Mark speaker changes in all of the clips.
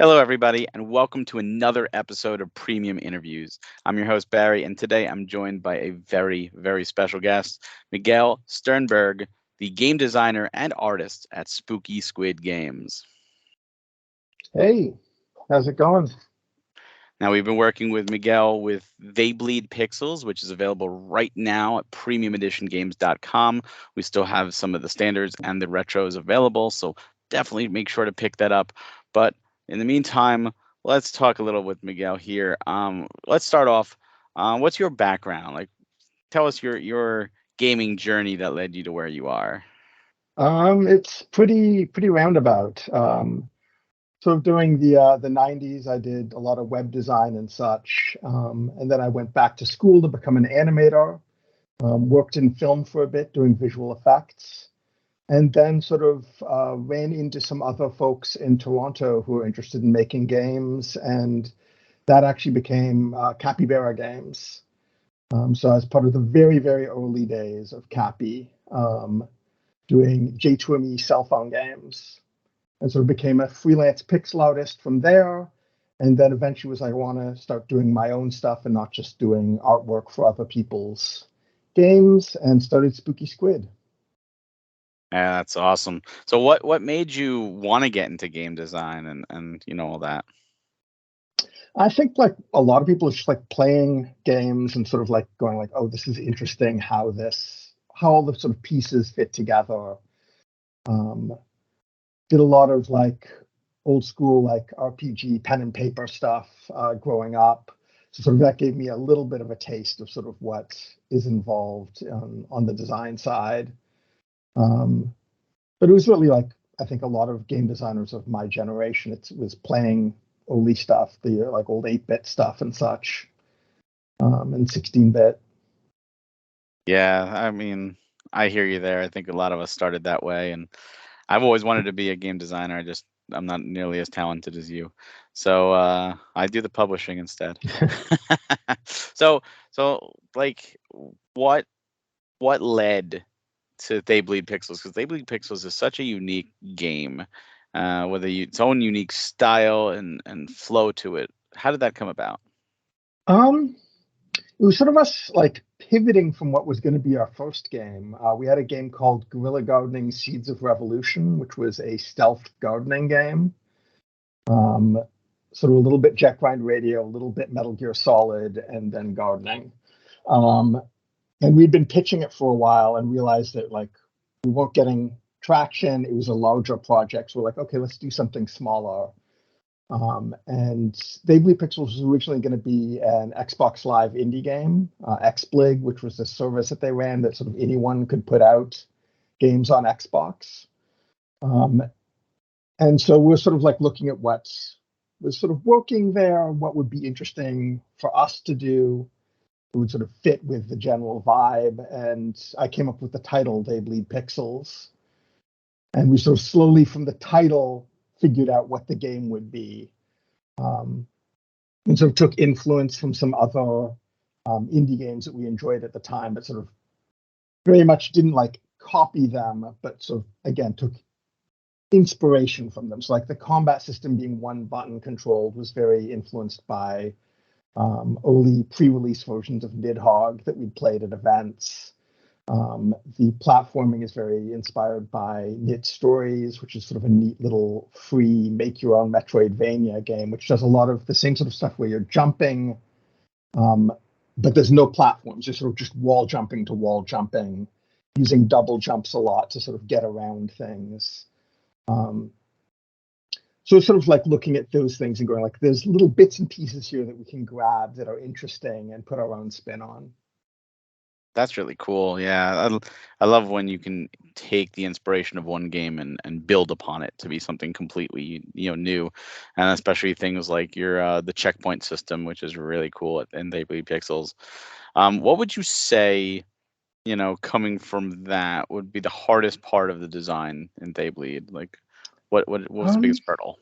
Speaker 1: Hello, everybody, and welcome to another episode of Premium Interviews. I'm your host, Barry, and today I'm joined by a very, very special guest, Miguel Sternberg, the game designer and artist at Spooky Squid Games.
Speaker 2: Hey, how's it going?
Speaker 1: Now, we've been working with Miguel with They Bleed Pixels, which is available right now at premiumeditiongames.com. We still have some of the standards and the retros available, so definitely make sure to pick that up. But in the meantime, let's talk a little with Miguel here. Let's start off. What's your background? Like, tell us your gaming journey that led you to where you are.
Speaker 2: It's pretty roundabout. Sort of during the '90s, I did a lot of web design and such, and then I went back to school to become an animator. Worked in film for a bit doing visual effects, and then sort of ran into some other folks in Toronto who were interested in making games, and that actually became Capybara Games. So I was part of the very early days of Cappy, doing J2ME cell phone games, and sort of became a freelance pixel artist from there. And then eventually was I want to start doing my own stuff and not just doing artwork for other people's games, and started Spooky Squid.
Speaker 1: Yeah, that's awesome. So what made you want to get into game design and all that?
Speaker 2: I think like a lot of people are just like playing games and sort of like going like, oh, this is interesting how all the sort of pieces fit together. Um, did a lot of like old school like RPG pen and paper stuff growing up. So sort of that gave me a little bit of a taste of sort of what is involved on the design side. Um, but it was really like I think a lot of game designers of my generation. It was playing early stuff, the like old 8-bit stuff and such, and 16-bit.
Speaker 1: Yeah, I mean, I hear you there. I think a lot of us started that way, and I've always wanted to be a game designer. I'm not nearly as talented as you, so I do the publishing instead. so like, what led to They Bleed Pixels? Because They Bleed Pixels is such a unique game, with its own unique style and flow to it. How did that come about?
Speaker 2: Um, it was sort of us like pivoting from what was going to be our first game. We had a game called Guerrilla Gardening Seeds of Revolution, which was a stealth gardening game. Um, Sort of a little bit Jet Grind Radio, a little bit Metal Gear Solid, and then gardening. Um, and we'd been pitching it for a while and realized that like we weren't getting traction. It was a larger project. So we're like, okay, let's do something smaller. And Vaguely Pixels was originally going to be an Xbox Live indie game, XBlig, which was the service that they ran that sort of anyone could put out games on Xbox. Um, and so we're sort of like looking at what was sort of working there, what would be interesting for us to do. It would sort of fit with the general vibe. And I came up with the title, They Bleed Pixels. And we sort of slowly from the title figured out what the game would be. Um, and sort of took influence from some other indie games that we enjoyed at the time, but sort of very much didn't like copy them, but sort of again took inspiration from them. So like the combat system being one button controlled was very influenced by early pre-release versions of Nidhogg that we'd played at events. The platforming is very inspired by Knit Stories, which is sort of a neat little free make your own Metroidvania game, which does a lot of the same sort of stuff where you're jumping, but there's no platforms. You're sort of just wall jumping to wall jumping, using double jumps a lot to sort of get around things. Um, so it's sort of like looking at those things and going like, there's little bits and pieces here that we can grab that are interesting and put our own spin on.
Speaker 1: That's really cool. Yeah, I love when you can take the inspiration of one game and build upon it to be something completely new, and especially things like your the checkpoint system, which is really cool in They Bleed Pixels. What would you say, coming from that, would be the hardest part of the design in They Bleed? Like, what was the
Speaker 2: Um,
Speaker 1: biggest hurdle?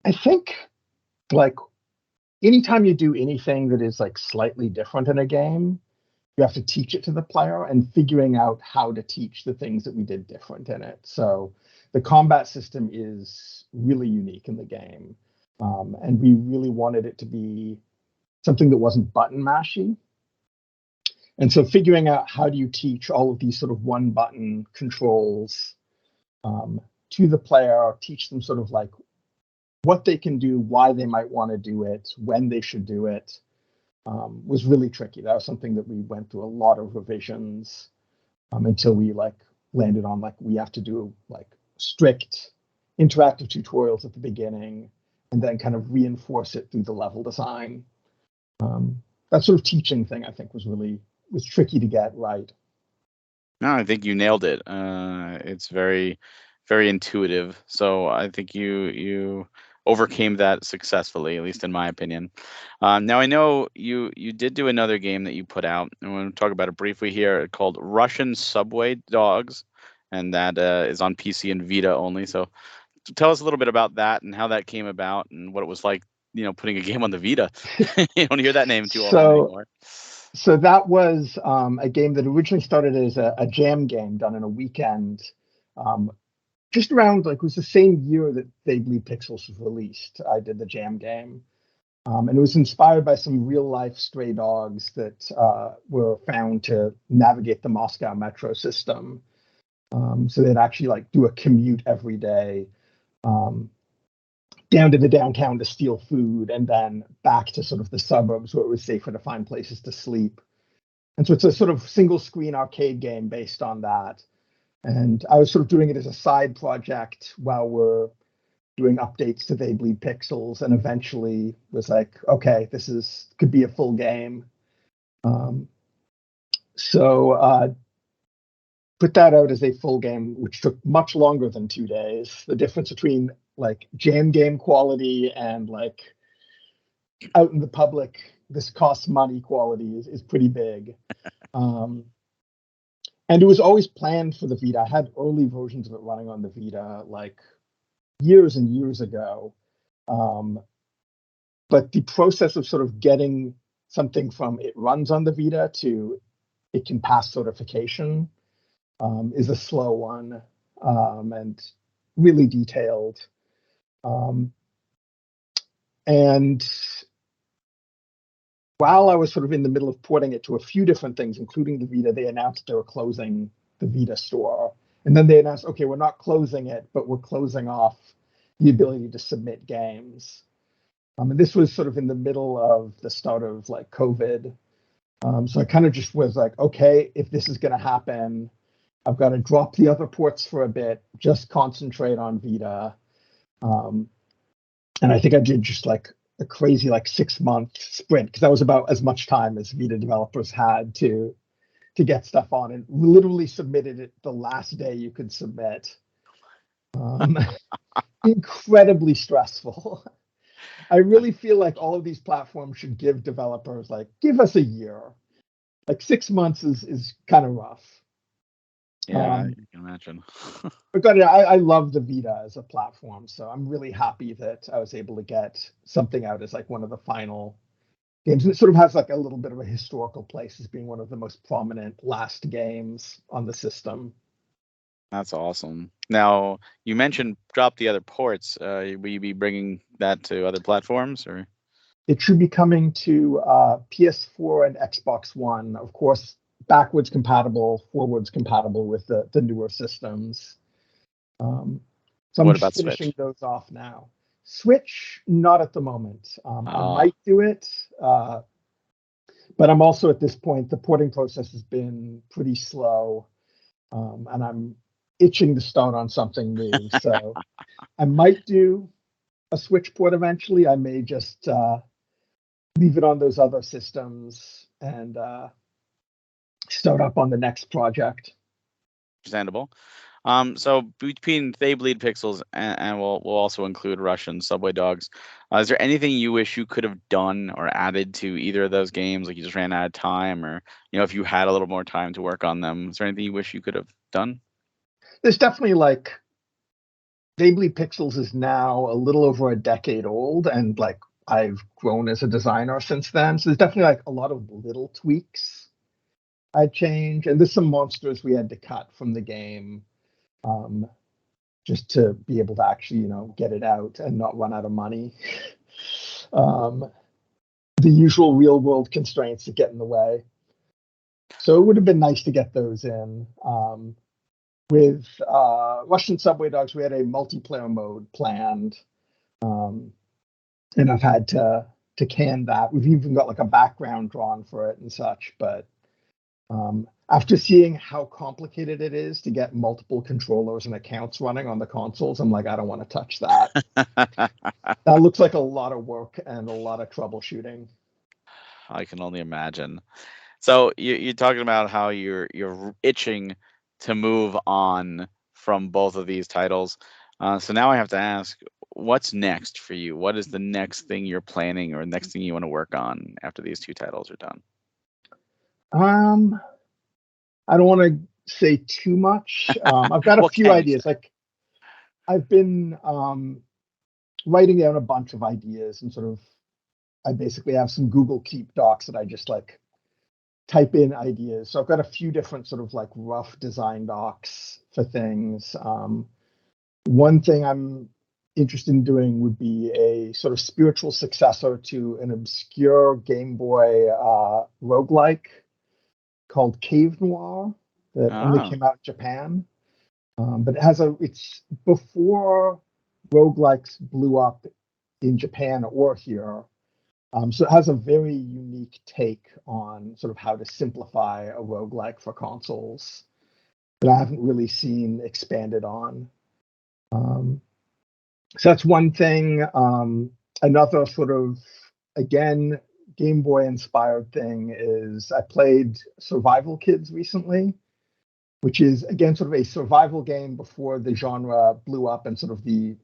Speaker 2: I think like anytime you do anything that is like slightly different in a game, you have to teach it to the player and figuring out how to teach the things that we did different in it. So the combat system is really unique in the game. And we really wanted it to be something that wasn't button mashy. And so figuring out how do you teach all of these sort of one button controls to the player, teach them sort of like what they can do, why they might want to do it, when they should do it, was really tricky. That was something that we went through a lot of revisions until we like landed on like we have to do like strict interactive tutorials at the beginning and then kind of reinforce it through the level design. That sort of teaching thing I think was tricky to get right.
Speaker 1: No, I think you nailed it. It's very, very intuitive. So I think you overcame that successfully, at least in my opinion. Now I know you did do another game that you put out. I want to talk about it briefly here, called Russian Subway Dogs, and that is on PC and Vita only. So tell us a little bit about that and how that came about and what it was like, putting a game on the Vita. You don't hear that name too often
Speaker 2: So
Speaker 1: anymore.
Speaker 2: So that was a game that originally started as a jam game done in a weekend, just around like it was the same year that They Bleed Pixels was released. I did the jam game, and it was inspired by some real life stray dogs that were found to navigate the Moscow metro system. So they'd actually like do a commute every day. Down to the downtown to steal food and then back to sort of the suburbs where it was safer to find places to sleep. And so it's a sort of single screen arcade game based on that. And I was sort of doing it as a side project while we're doing updates to They Bleed Pixels, and eventually was like, okay, could be a full game. So put that out as a full game, which took much longer than 2 days. The difference between like jam game quality and like out in the public, this costs money quality is pretty big. And it was always planned for the Vita. I had early versions of it running on the Vita like years and years ago. But the process of sort of getting something from it runs on the Vita to it can pass certification is a slow one and really detailed. And while I was sort of in the middle of porting it to a few different things, including the Vita, they announced they were closing the Vita store. And then they announced, okay, we're not closing it, but we're closing off the ability to submit games. And this was sort of in the middle of the start of like COVID. So I kind of just was like, okay, if this is going to happen, I've got to drop the other ports for a bit, just concentrate on Vita. And I think I did just like a crazy like 6-month sprint because that was about as much time as Vita developers had to get stuff on, and literally submitted it the last day you could submit. Incredibly stressful. I really feel like all of these platforms should give developers like give us a year. Like 6 months is kind of rough.
Speaker 1: Yeah, you can imagine.
Speaker 2: But God, I love the Vita as a platform, so I'm really happy that I was able to get something out as like one of the final games. And it sort of has like a little bit of a historical place as being one of the most prominent last games on the system.
Speaker 1: That's awesome. Now, you mentioned drop the other ports. Will you be bringing that to other platforms, or?
Speaker 2: It should be coming to PS4 and Xbox One, of course, backwards compatible, forwards compatible with the newer systems. So I'm
Speaker 1: What
Speaker 2: just
Speaker 1: about
Speaker 2: finishing
Speaker 1: Switch?
Speaker 2: those off now. Switch, not at the moment. I
Speaker 1: Oh,
Speaker 2: might do it, but I'm also at this point, the porting process has been pretty slow, and I'm itching to start on something new. So I might do a Switch port eventually. I may just leave it on those other systems and start up on the next project.
Speaker 1: understandable. So between They Bleed Pixels and we'll also include Russian Subway Dogs. Is there anything you wish you could have done or added to either of those games? Like you just ran out of time, or if you had a little more time to work on them, is there anything you wish you could have done?
Speaker 2: There's definitely like Vaguely Pixels is now a little over a decade old, and like I've grown as a designer since then. So there's definitely like a lot of little tweaks I'd change, and there's some monsters we had to cut from the game. Um, just to be able to actually, get it out and not run out of money. The usual real world constraints that get in the way. So it would have been nice to get those in. With Russian Subway Dogs, we had a multiplayer mode planned, and I've had to can that. We've even got like a background drawn for it and such. But after seeing how complicated it is to get multiple controllers and accounts running on the consoles, I'm like, I don't want to touch that. That looks like a lot of work and a lot of troubleshooting.
Speaker 1: I can only imagine. So you're talking about how you're itching to move on from both of these titles. So now I have to ask, what's next for you? What is the next thing you're planning, or next thing you want to work on after these two titles are done?
Speaker 2: I don't want to say too much. I've got a
Speaker 1: What
Speaker 2: few
Speaker 1: can you say?
Speaker 2: ideas. Like I've been writing down a bunch of ideas and sort of I basically have some Google Keep docs that I just like type in ideas. So I've got a few different sort of like rough design docs for things. One thing I'm interested in doing would be a sort of spiritual successor to an obscure Game Boy roguelike called Cave Noir that only
Speaker 1: Oh,
Speaker 2: came out in Japan. But it's before roguelikes blew up in Japan or here. So it has a very unique take on sort of how to simplify a roguelike for consoles that I haven't really seen expanded on. So that's one thing. Another sort of, again, Game Boy inspired thing is I played Survival Kids recently, which is, again, sort of a survival game before the genre blew up and sort of the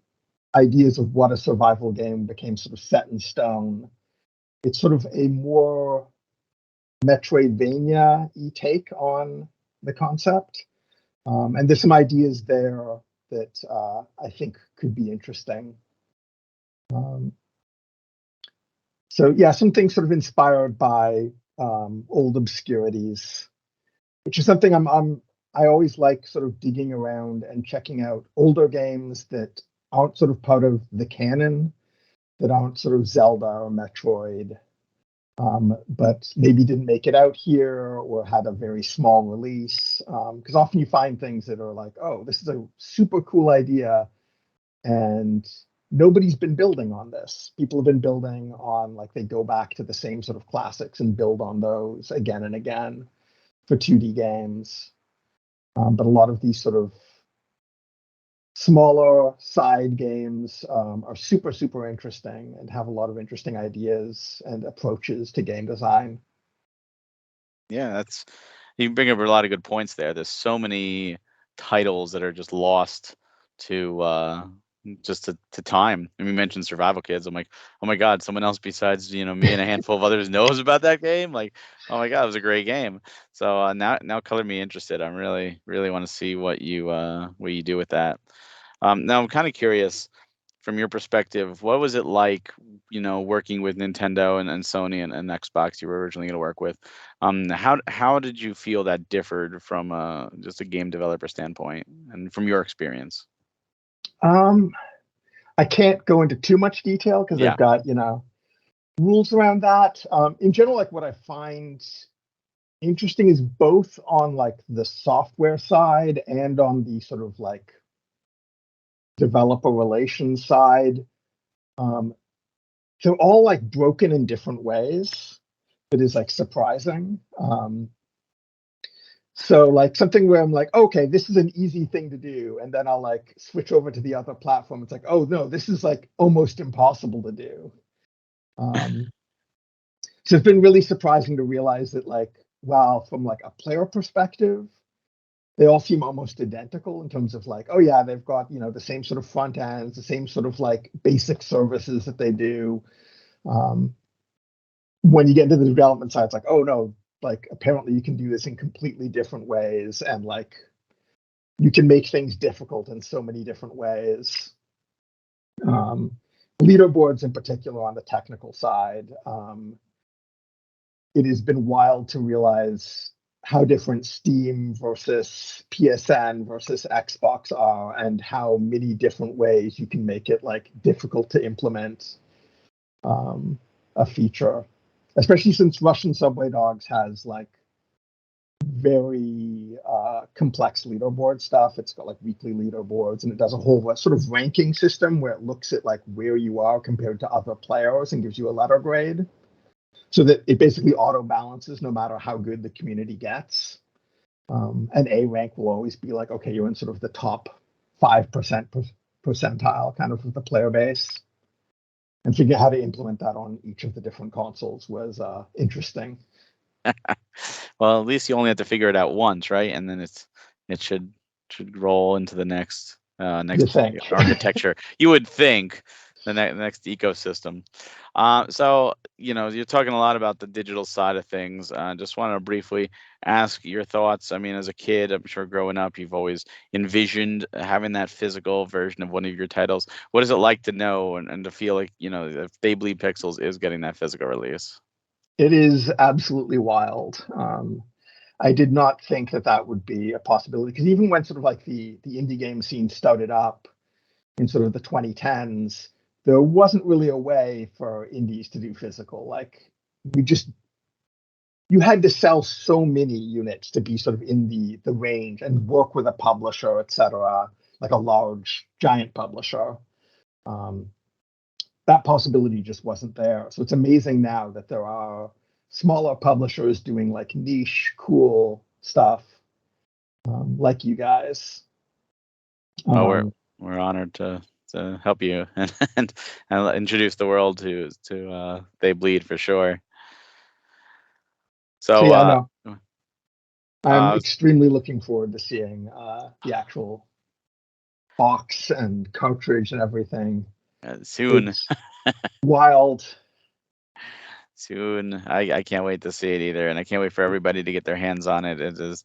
Speaker 2: ideas of what a survival game became sort of set in stone. It's sort of a more Metroidvania-y take on the concept. And there's some ideas there that I think could be interesting. Um, so yeah, some things sort of inspired by old obscurities, which is something I always like sort of digging around and checking out older games that aren't sort of part of the canon, that aren't sort of Zelda or Metroid, but maybe didn't make it out here or had a very small release. Because often you find things that are like, oh, this is a super cool idea, and nobody's been building on this. People have been building on, like, they go back to the same sort of classics and build on those again and again for 2D games. But a lot of these sort of smaller side games are super, super interesting and have a lot of interesting ideas and approaches to game design.
Speaker 1: yeah, that's you bring up a lot of good points there. There's so many titles that are just lost to just to time. And we mentioned Survival Kids. I'm like, oh my god, someone else besides me and a handful of others knows about that game. Like, oh my god, it was a great game. So now color me interested. I'm really want to see what you do with that. Now I'm kind of curious from your perspective, what was it like, working with Nintendo and Sony and Xbox you were originally going to work with? How did you feel that differed from just a game developer standpoint and from your experience?
Speaker 2: Um, I can't go into too much detail because they've
Speaker 1: Yeah.
Speaker 2: got, rules around that. In general, like what I find interesting is both on like the software side and on the sort of like developer relations side. Um, they're all like broken in different ways. That is like surprising. So like something where I'm like, okay, this is an easy thing to do, and then I'll like switch over to the other platform. It's like, oh no, this is like almost impossible to do. Um, so it's been really surprising to realize that like, wow, from like a player perspective, they all seem almost identical in terms of like, oh yeah, they've got the same sort of front ends, the same sort of like basic services that they do. Um, when you get into the development side, it's like, oh no, like apparently you can do this in completely different ways, and like you can make things difficult in so many different ways. Um, Leaderboards in particular on the technical side, it has been wild to realize how different Steam versus PSN versus Xbox are, and how many different ways you can make it like difficult to implement a feature, especially since Russian Subway Dogs has like very complex leaderboard stuff. It's got like weekly leaderboards, and it does a whole sort of ranking system where it looks at like where you are compared to other players and gives you a letter grade, so that it basically auto balances no matter how good the community gets. And A rank will always be like, okay, you're in sort of the top 5% percentile kind of the player base. And figure how to implement that on each of the different consoles was interesting.
Speaker 1: Well, at least you only have to figure it out once, right? And then it should roll into the next
Speaker 2: You think?
Speaker 1: architecture. You would think the next ecosystem. So you're talking a lot about the digital side of things. Just want to briefly ask your thoughts. I mean, as a kid, I'm sure growing up, you've always envisioned having that physical version of one of your titles. What is it like to know and to feel like if They Bleed Pixels is getting that physical release?
Speaker 2: It is absolutely wild. I did not think that that would be a possibility, because even when sort of like the indie game scene started up in sort of the 2010s, there wasn't really a way for indies to do physical. Like you had to sell so many units to be sort of in the range and work with a publisher, etc., like a large giant publisher. That possibility just wasn't there. So it's amazing now that there are smaller publishers doing like niche, cool stuff, like you guys.
Speaker 1: Oh, we're honored to help you and introduce the world to They Bleed for sure.
Speaker 2: So
Speaker 1: So
Speaker 2: yeah, no, I'm
Speaker 1: uh,
Speaker 2: extremely looking forward to seeing the actual box and cartridge and everything.
Speaker 1: soon.
Speaker 2: It's wild.
Speaker 1: Soon. I can't wait to see it either, and I can't wait for everybody to get their hands on it. It is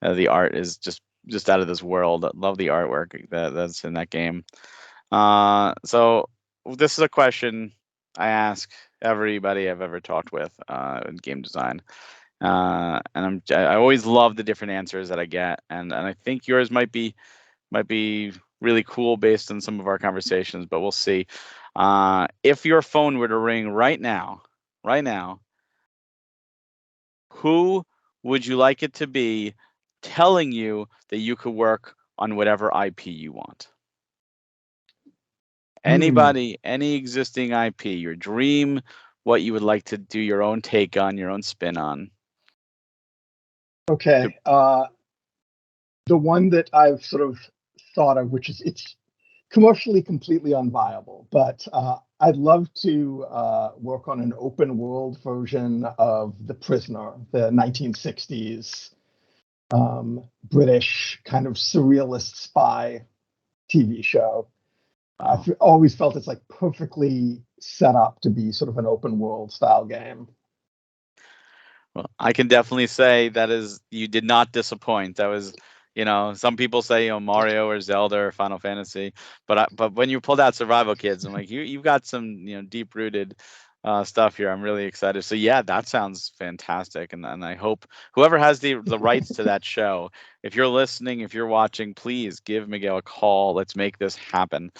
Speaker 1: the art is just out of this world. I love the artwork that's in that game. So this is a question I ask everybody I've ever talked with in game design, and I always love the different answers that I get, and I think yours might be really cool based on some of our conversations, but we'll see. If your phone were to ring right now, who would you like it to be telling you that you could work on whatever IP you want? Anybody, any existing IP, your dream, what you would like to do your own take on, your own spin on.
Speaker 2: Okay. The one that I've sort of thought of, which is it's commercially completely unviable, but I'd love to work on an open world version of The Prisoner, the 1960s British kind of surrealist spy TV show. I've always felt it's like perfectly set up to be sort of an open world style game.
Speaker 1: Well, I can definitely say you did not disappoint. That was, some people say, Mario or Zelda or Final Fantasy, but when you pulled out Survival Kids, I'm like, you've got some, deep rooted stuff here. I'm really excited. So yeah, that sounds fantastic, and I hope whoever has the rights to that show, if you're listening, if you're watching, please give Miguel a call. Let's make this happen.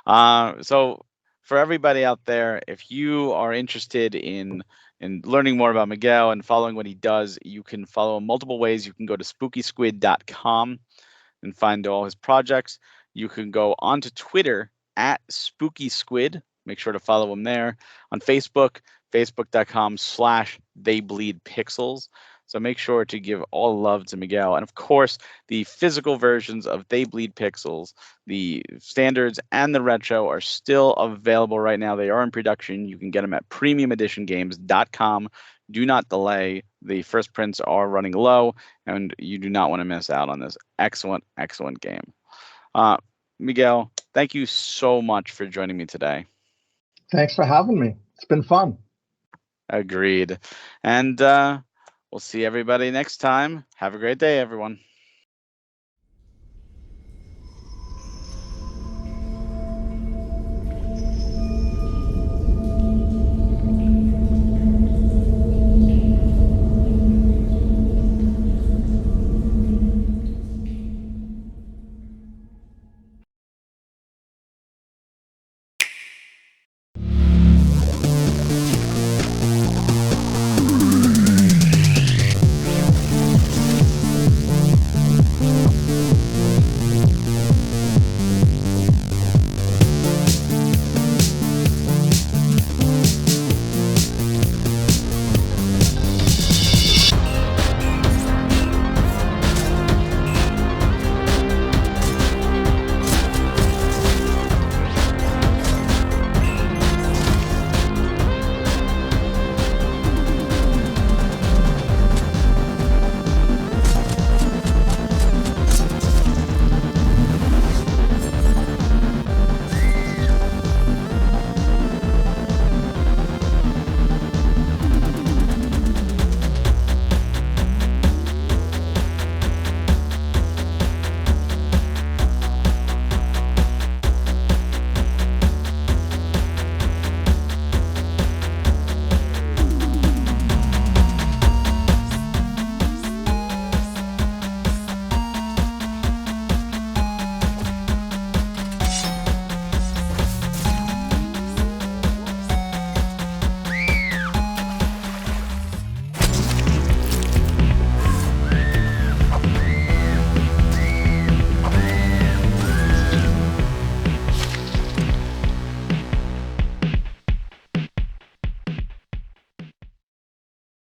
Speaker 1: So for everybody out there, if you are interested in learning more about Miguel and following what he does, you can follow him multiple ways. You can go to spookysquid.com and find all his projects. You can go onto Twitter at spookysquid. Make sure to follow him there. On Facebook, facebook.com/theybleedpixels. So make sure to give all love to Miguel. And of course, the physical versions of They Bleed Pixels, the standards and the retro, are still available right now. They are in production. You can get them at premiumeditiongames.com. Do not delay. The first prints are running low, and you do not want to miss out on this excellent, excellent game. Miguel, thank you so much for joining me today.
Speaker 2: Thanks for having me. It's been fun.
Speaker 1: Agreed. And we'll see everybody next time. Have a great day, everyone.